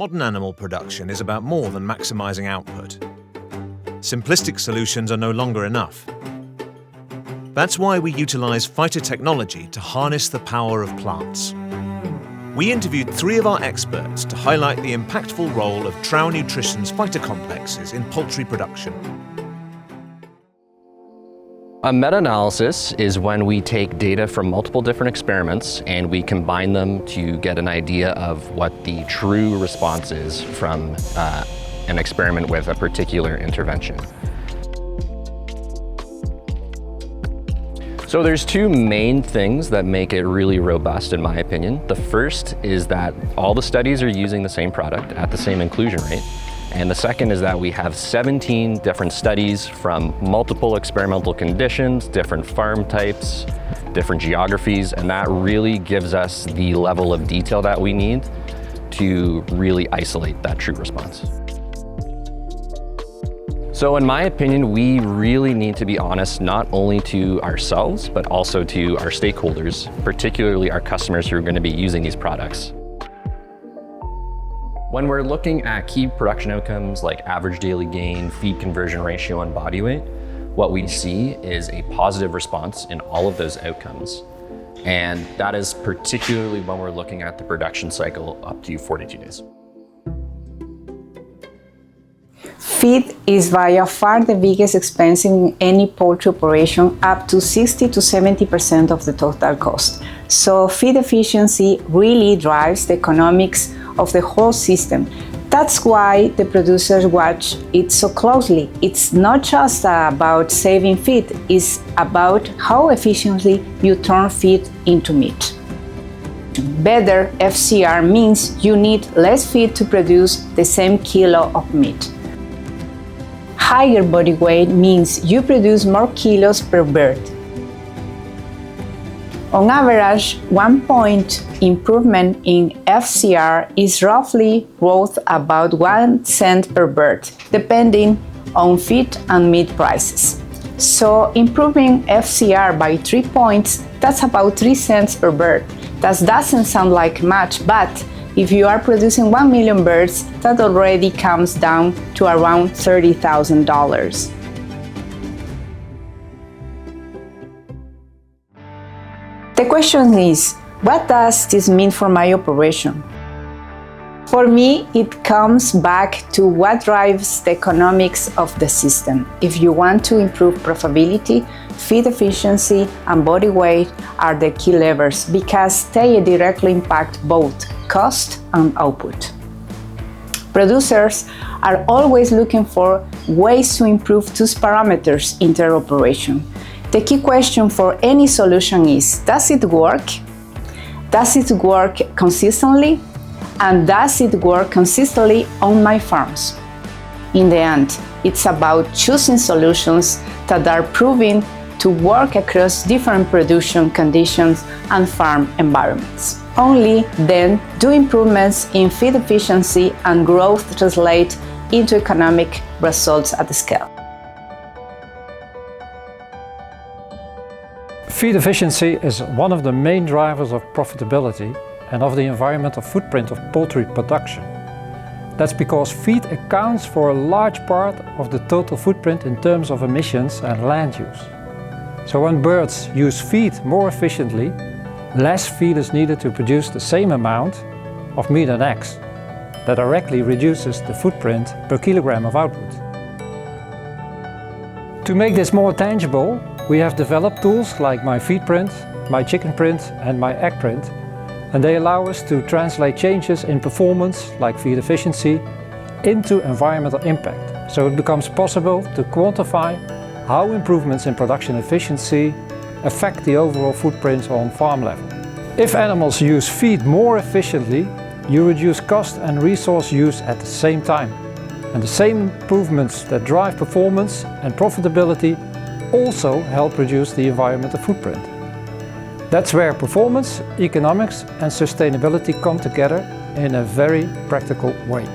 modern animal production is about more than maximizing output. Simplistic solutions are no longer enough. That's why we utilize phytotechnology to harness the power of plants. We interviewed 3 of our experts to highlight the impactful role of Trouw Nutrition's PhytoComplexes in poultry production. A meta-analysis is when we take data from multiple different experiments and we combine them to get an idea of what the true response is from an experiment with a particular intervention. So there's 2 main things that make it really robust in my opinion. The first is that all the studies are using the same product at the same inclusion rate. And the second is that we have 17 different studies from multiple experimental conditions, different farm types, different geographies, and that really gives us the level of detail that we need to really isolate that true response. So in my opinion, we really need to be honest not only to ourselves, but also to our stakeholders, particularly our customers who are going to be using these products. When we're looking at key production outcomes like average daily gain, feed conversion ratio, and body weight, what we see is a positive response in all of those outcomes. And that is particularly when we're looking at the production cycle up to 42 days. Feed is by far the biggest expense in any poultry operation, up to 60 to 70% of the total cost. So feed efficiency really drives the economics of the whole system. That's why the producers watch it so closely. It's not just about saving feed, it's about how efficiently you turn feed into meat. Better FCR means you need less feed to produce the same kilo of meat. Higher body weight means you produce more kilos per bird. On average, 1 point improvement in FCR is roughly worth about 1 cent per bird, depending on feed and meat prices. So improving FCR by 3 points, that's about 3 cents per bird. That doesn't sound like much, but if you are producing 1 million birds, that already comes down to around $30,000. The question is, what does this mean for my operation? For me, it comes back to what drives the economics of the system. If you want to improve profitability, feed efficiency and body weight are the key levers because they directly impact both cost and output. Producers are always looking for ways to improve those parameters in their operation. The key question for any solution is, does it work? Does it work consistently? And does it work consistently on my farms? In the end, it's about choosing solutions that are proven to work across different production conditions and farm environments. Only then do improvements in feed efficiency and growth translate into economic results at scale. Feed efficiency is one of the main drivers of profitability and of the environmental footprint of poultry production. That's because feed accounts for a large part of the total footprint in terms of emissions and land use. So when birds use feed more efficiently, less feed is needed to produce the same amount of meat and eggs. That directly reduces the footprint per kilogram of output. To make this more tangible, we have developed tools like my feed print, my chicken print and my egg print, and they allow us to translate changes in performance like feed efficiency into environmental impact. So it becomes possible to quantify how improvements in production efficiency affect the overall footprint on farm level. If animals use feed more efficiently, you reduce cost and resource use at the same time. And the same improvements that drive performance and profitability also help reduce the environmental footprint. That's where performance, economics and sustainability come together in a very practical way.